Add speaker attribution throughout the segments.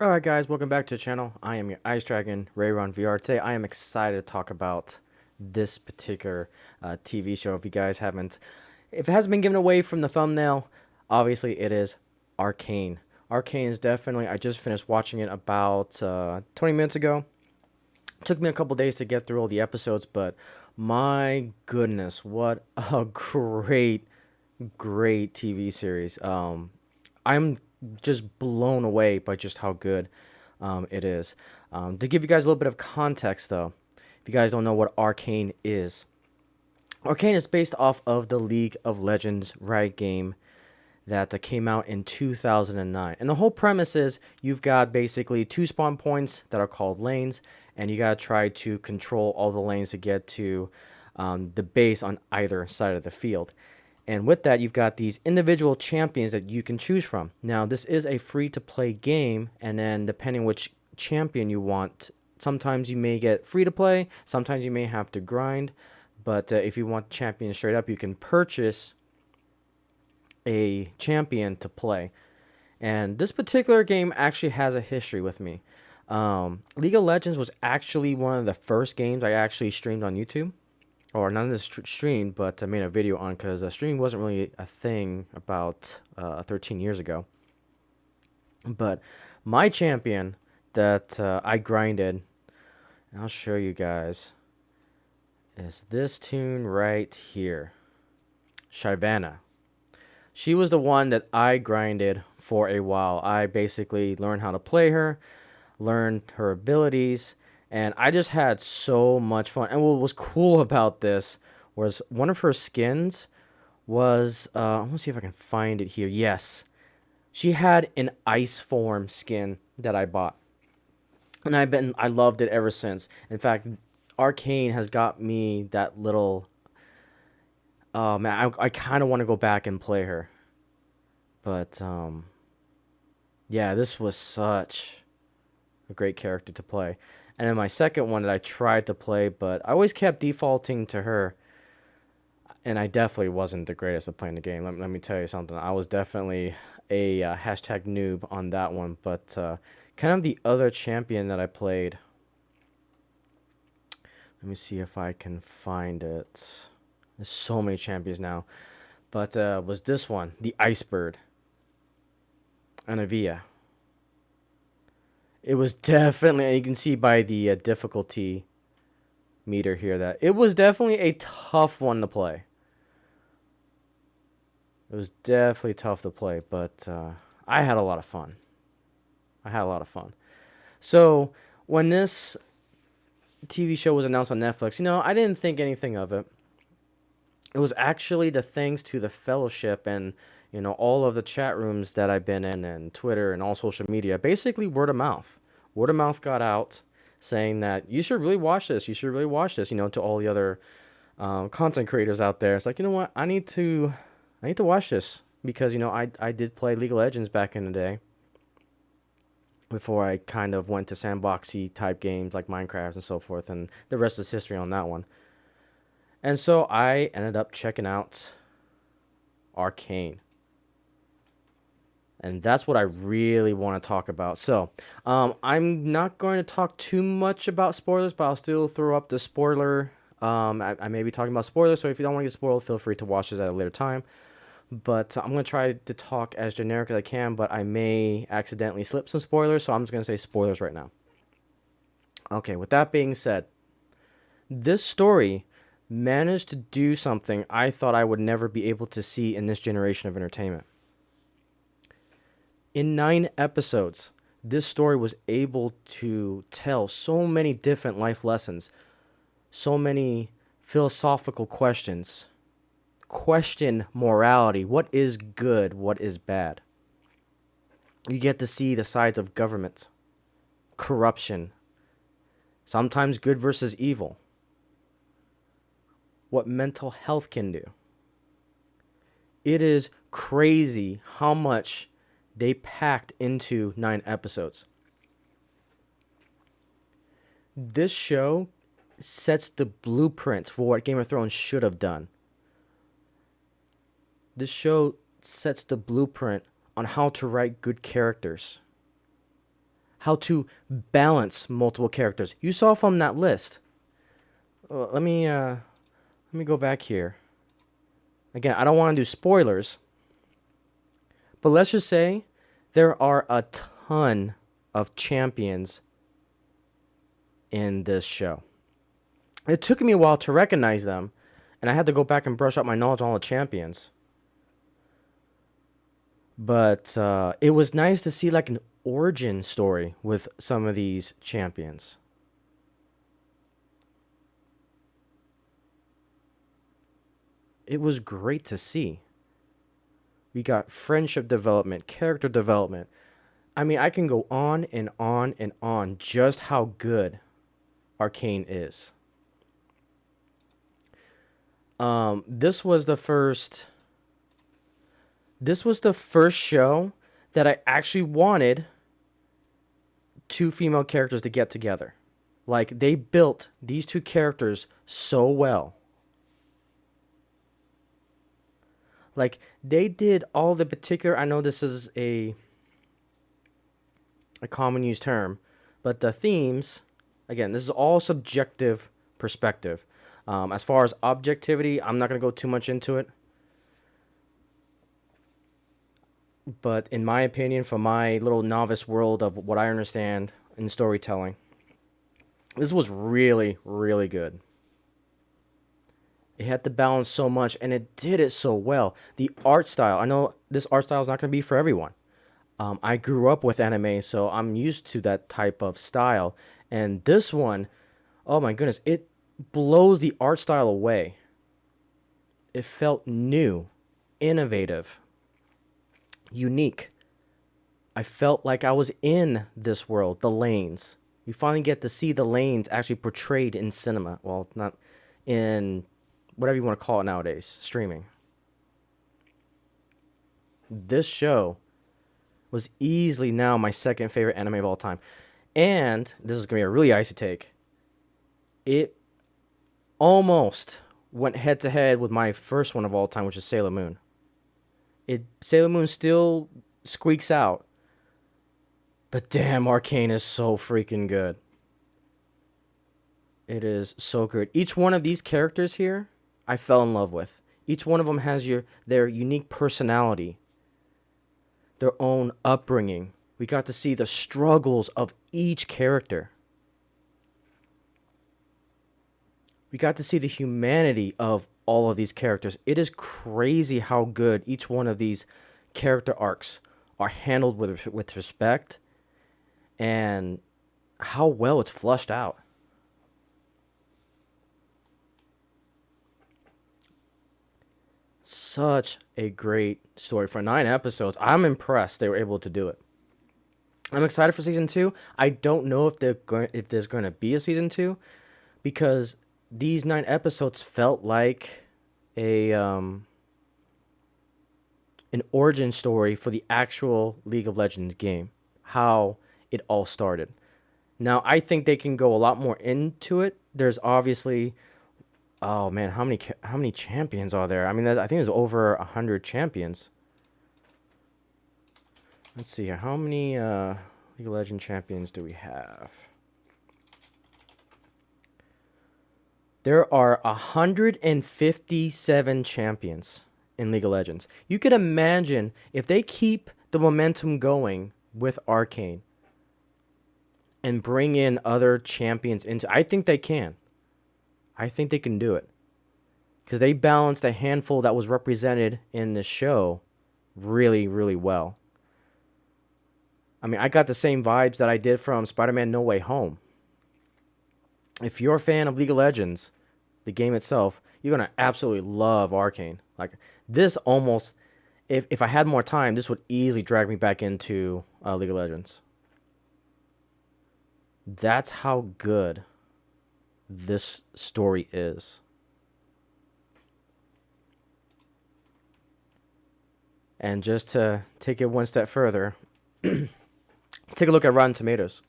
Speaker 1: Alright guys, welcome back to the channel. I am your Ice Dragon, Rayron VR. Today I am excited to talk about this particular TV show. If it hasn't been given away from the thumbnail, obviously it is Arcane. Arcane is definitely, I just finished watching it about 20 minutes ago. Took me a couple days to get through all the episodes, but my goodness, what a great TV series. I'm just blown away by just how good it is. To give you guys a little bit of context, though, if you guys don't know what Arcane is based off of the League of Legends Riot game that came out in 2009. And the whole premise is you've got basically two spawn points that are called lanes, and you got to try to control all the lanes to get to the base on either side of the field. And with that, you've got these individual champions that you can choose from. Now, this is a free-to-play game, and then depending which champion you want, sometimes you may get free-to-play, sometimes you may have to grind. But if you want champions straight up, you can purchase a champion to play. And this particular game actually has a history with me. League of Legends was actually one of the first games I actually streamed on YouTube. Or not this streamed, but I made a video on, because streaming wasn't really a thing about 13 years ago. But my champion that I grinded, and I'll show you guys, is this tune right here, Shyvana. She was the one that I grinded for a while. I basically learned how to play her, learned her abilities, and I just had so much fun. And what was cool about this was one of her skins was, I want to see if I can find it here. Yes, she had an ice form skin that I bought, and I loved it ever since. In fact, Arcane has got me that little. Oh man, I kind of want to go back and play her, but yeah, this was such a great character to play. And then my second one that I tried to play, but I always kept defaulting to her. And I definitely wasn't the greatest at playing the game. Let me tell you something. I was definitely a hashtag noob on that one. But kind of the other champion that I played. Let me see if I can find it. There's so many champions now. But was this one, the Icebird. Anavia. It was definitely, you can see by the difficulty meter here, that it was definitely a tough one to play. It was definitely tough to play, but I had a lot of fun. I had a lot of fun. So when this TV show was announced on Netflix, I didn't think anything of it. It was actually the thanks to the fellowship and all of the chat rooms that I've been in, and Twitter and all social media. Basically, word of mouth. Word of mouth got out saying that you should really watch this. You should really watch this. To all the other content creators out there. It's like, you know what? I need to watch this, because I did play League of Legends back in the day, before I kind of went to sandboxy type games like Minecraft and so forth, and the rest is history on that one. And so I ended up checking out Arcane. And that's what I really want to talk about. So I'm not going to talk too much about spoilers, but I'll still throw up the spoiler. I may be talking about spoilers, so if you don't want to get spoiled, feel free to watch this at a later time. But I'm going to try to talk as generic as I can, but I may accidentally slip some spoilers, so I'm just going to say spoilers right now. Okay, with that being said, this story managed to do something I thought I would never be able to see in this generation of entertainment. In 9 episodes, this story was able to tell so many different life lessons, so many philosophical questions, question morality. What is good? What is bad? You get to see the sides of government, corruption, sometimes good versus evil, what mental health can do. It is crazy how much they packed into 9 episodes. This show sets the blueprint for what Game of Thrones should have done. This show sets the blueprint on how to write good characters. how to balance multiple characters. You saw from that list. Let me go back here. Again, I don't want to do spoilers, but let's just say there are a ton of champions in this show. It took me a while to recognize them, and I had to go back and brush up my knowledge on all the champions. But it was nice to see like an origin story with some of these champions. It was great to see. We got friendship development, character development. I mean, I can go on and on and on just how good Arcane is. This was the first show that I actually wanted two female characters to get together. Like, they built these two characters so well. Like, they did all the particular, I know this is a common used term, but the themes, again, this is all subjective perspective. As far as objectivity, I'm not going to go too much into it. But in my opinion, from my little novice world of what I understand in storytelling, this was really, really good. It had to balance so much, and it did it so well. The art style, I know this art style is not going to be for everyone. I grew up with anime, so I'm used to that type of style. And this one, oh my goodness, it blows the art style away. It felt new, innovative, unique. I felt like I was in this world, the lanes. You finally get to see the lanes actually portrayed in cinema. Well, not in whatever you want to call it nowadays, streaming. This show was easily now my second favorite anime of all time. And this is going to be a really icy take. It almost went head to head with my first one of all time, which is Sailor Moon. Sailor Moon still squeaks out. But damn, Arcane is so freaking good. It is so good. Each one of these characters here, I fell in love with. Each one of them has their unique personality, their own upbringing. We got to see the struggles of each character. We got to see the humanity of all of these characters. It is crazy how good each one of these character arcs are handled with respect, and how well it's flushed out. Such a great story. For 9 episodes, I'm impressed they were able to do it. I'm excited for season 2. I don't know if there's going to be a season 2, because these 9 episodes felt like an origin story for the actual League of Legends game, how it all started. Now, I think they can go a lot more into it. There's obviously, oh man, how many champions are there? I mean, I think there's over 100 champions. Let's see here. How many League of Legends champions do we have? There are 157 champions in League of Legends. You could imagine if they keep the momentum going with Arcane and bring in other champions into, I think they can. I think they can do it. Because they balanced a handful that was represented in the show really, really well. I mean, I got the same vibes that I did from Spider-Man No Way Home. If you're a fan of League of Legends, the game itself, you're going to absolutely love Arcane. Like, this almost, if I had more time, this would easily drag me back into League of Legends. That's how good this story is. And just to take it one step further, let's take a look at Rotten Tomatoes.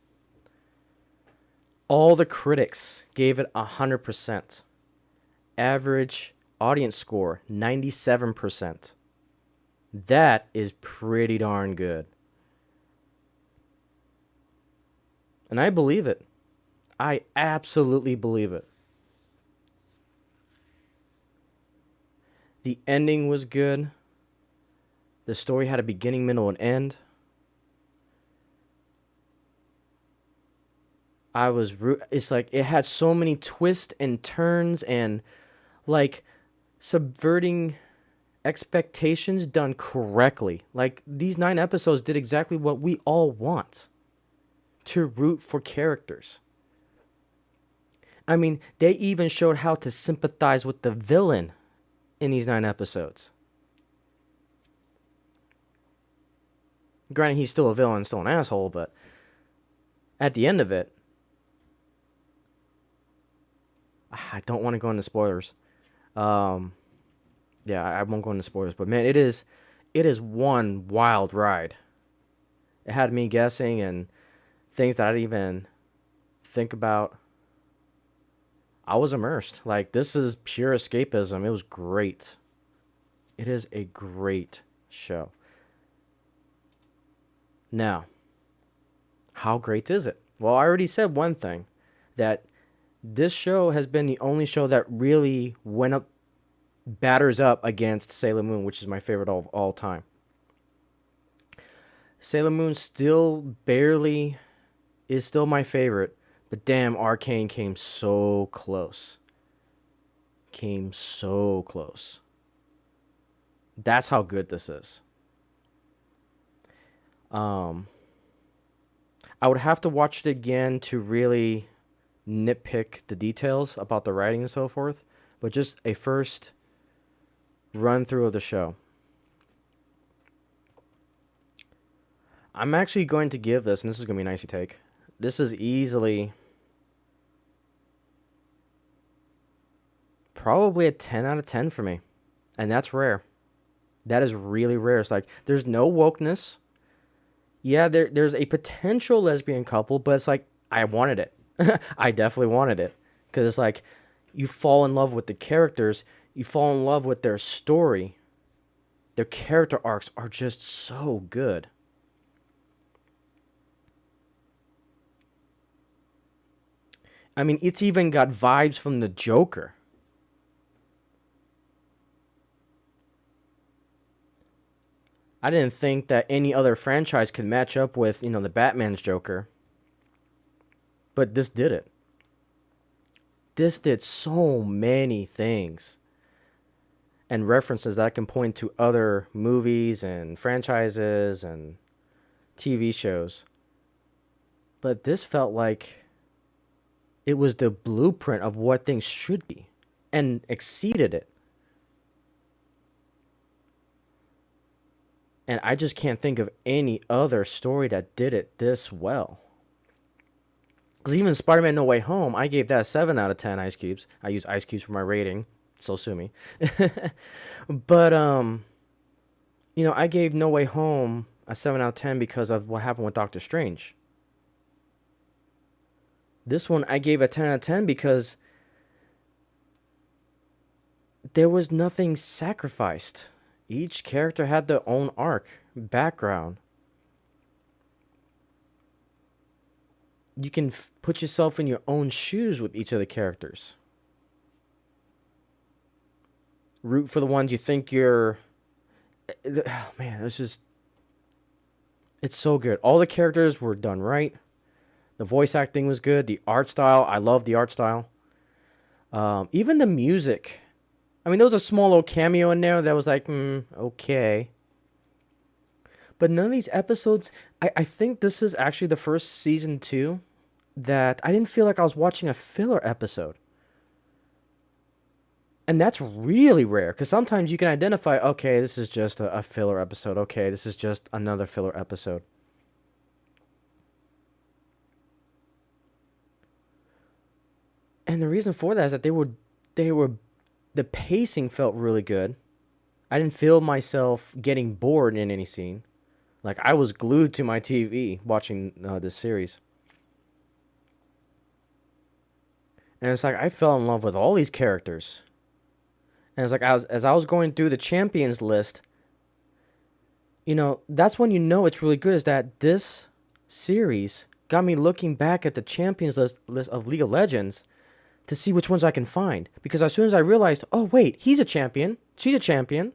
Speaker 1: All the critics gave it 100%. Average audience score, 97%. That is pretty darn good. And I believe it. I absolutely believe it. The ending was good. The story had a beginning, middle, and end. It's like it had so many twists and turns and like subverting expectations done correctly. Like these 9 episodes did exactly what we all want, to root for characters. I mean, they even showed how to sympathize with the villain in these 9 episodes. Granted, he's still a villain, still an asshole, but at the end of it, I don't want to go into spoilers. Yeah, I won't go into spoilers, but man, it is one wild ride. It had me guessing and things that I didn't even think about. I was immersed. Like, this is pure escapism. It was great. It is a great show. Now, how great is it? Well, I already said one thing, that this show has been the only show that really batters up against Sailor Moon, which is my favorite of all time. Sailor Moon is still my favorite, but damn, Arcane came so close. That's how good this is. I would have to watch it again to really nitpick the details about the writing and so forth, but just a first run through of the show. I'm actually going to give this, and this is going to be an icy take, this is easily probably a 10 out of 10 for me. And that's rare. That is really rare. It's like, there's no wokeness. Yeah, there's a potential lesbian couple, but it's like, I wanted it. I definitely wanted it. Because it's like, you fall in love with the characters. You fall in love with their story. Their character arcs are just so good. I mean, it's even got vibes from the Joker. I didn't think that any other franchise could match up with, the Batman's Joker. But this did it. This did so many things. And references that I can point to other movies and franchises and TV shows. But this felt like it was the blueprint of what things should be and exceeded it. And I just can't think of any other story that did it this well. Because even Spider-Man No Way Home, I gave that a 7 out of 10 ice cubes. I use ice cubes for my rating, so sue me. But, I gave No Way Home a 7 out of 10 because of what happened with Doctor Strange. This one I gave a 10 out of 10 because there was nothing sacrificed. Each character had their own arc, background. You can put yourself in your own shoes with each of the characters. Root for the ones you think you're... Oh, man, it's so good. All the characters were done right. The voice acting was good. The art style, I love the art style. Even the music. I mean, there was a small little cameo in there that was like, okay. But none of these episodes, I think this is actually the first season 2 that I didn't feel like I was watching a filler episode. And that's really rare, because sometimes you can identify, okay, this is just a filler episode. Okay, this is just another filler episode. And the reason for that is that the pacing felt really good. I didn't feel myself getting bored in any scene. Like, I was glued to my TV watching this series. And it's like, I fell in love with all these characters. And it's like, as I was going through the champions list, that's when it's really good, is that this series got me looking back at the champions list of League of Legends to see which ones I can find. Because as soon as I realized, oh wait, he's a champion, she's a champion,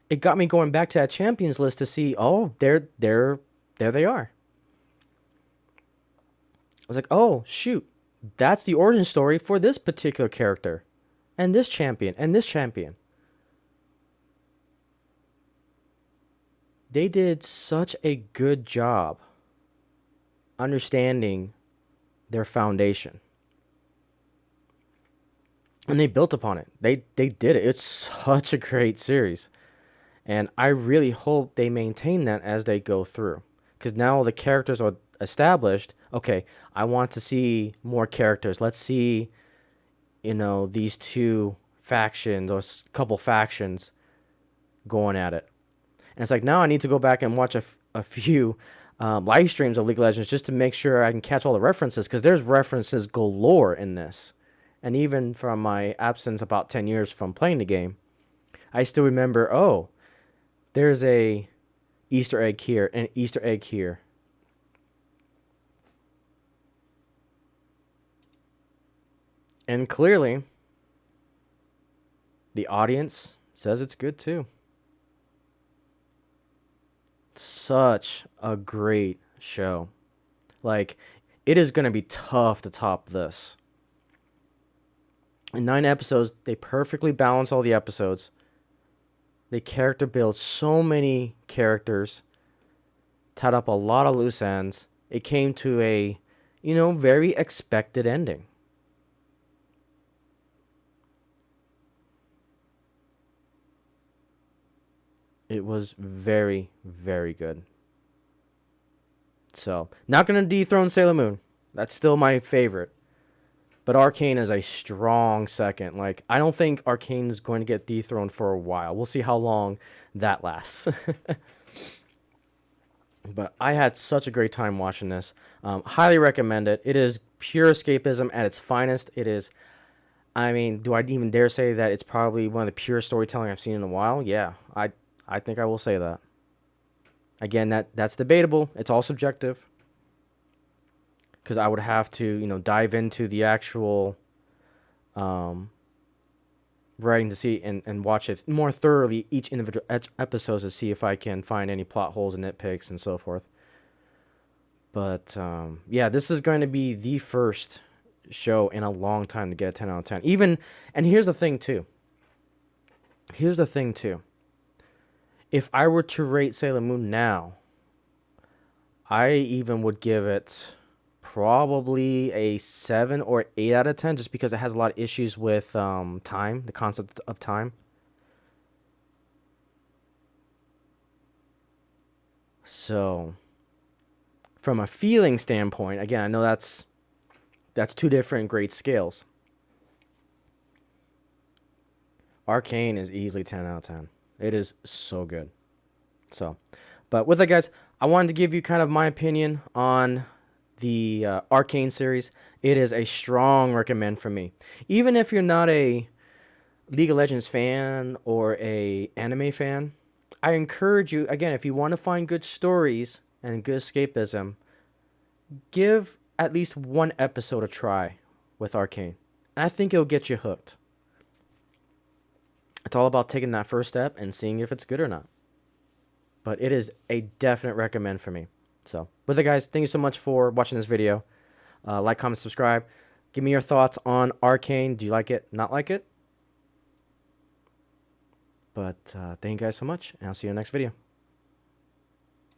Speaker 1: it got me going back to that champions list to see, oh, there they are. I was like, oh shoot, that's the origin story for this particular character, and this champion, and this champion. They did such a good job understanding their foundation. And they built upon it. They did it. It's such a great series. And I really hope they maintain that as they go through. Because now the characters are established. Okay, I want to see more characters. Let's see, these two factions or couple factions going at it. And it's like, now I need to go back and watch a few live streams of League of Legends just to make sure I can catch all the references. Because there's references galore in this. And even from my absence about 10 years from playing the game, I still remember, oh, there's a Easter egg here and Easter egg here. And clearly, the audience says it's good too. Such a great show. Like, it is going to be tough to top this. In 9 episodes, they perfectly balance all the episodes. They character build so many characters. Tied up a lot of loose ends. It came to a, very expected ending. It was very, very good. So, not going to dethrone Sailor Moon. That's still my favorite. But Arcane is a strong second. Like, I don't think Arcane is going to get dethroned for a while. We'll see how long that lasts. But I had such a great time watching this. Highly recommend it. It is pure escapism at its finest. It is, do I even dare say that it's probably one of the purest storytelling I've seen in a while? Yeah, I think I will say that. Again, that's debatable. It's all subjective. Because I would have to, dive into the actual writing to see and watch it more thoroughly, each individual episode, to see if I can find any plot holes and nitpicks and so forth. But, yeah, this is going to be the first show in a long time to get a 10 out of 10. And here's the thing, too. If I were to rate Sailor Moon now, I even would give it probably a 7 or 8 out of 10, just because it has a lot of issues with time, the concept of time. So, from a feeling standpoint, again, I know that's two different grade scales. Arcane is easily 10 out of 10. It is so good. So, but with that, guys, I wanted to give you kind of my opinion on the Arcane series. It is a strong recommend from me. Even if you're not a League of Legends fan or a anime fan, I encourage you, again, if you want to find good stories and good escapism, give at least one episode a try with Arcane. And I think it'll get you hooked. It's all about taking that first step and seeing if it's good or not. But it is a definite recommend for me. So, with it, guys, thank you so much for watching this video. Like, comment, subscribe. Give me your thoughts on Arcane. Do you like it? Not like it? But thank you guys so much, and I'll see you in the next video.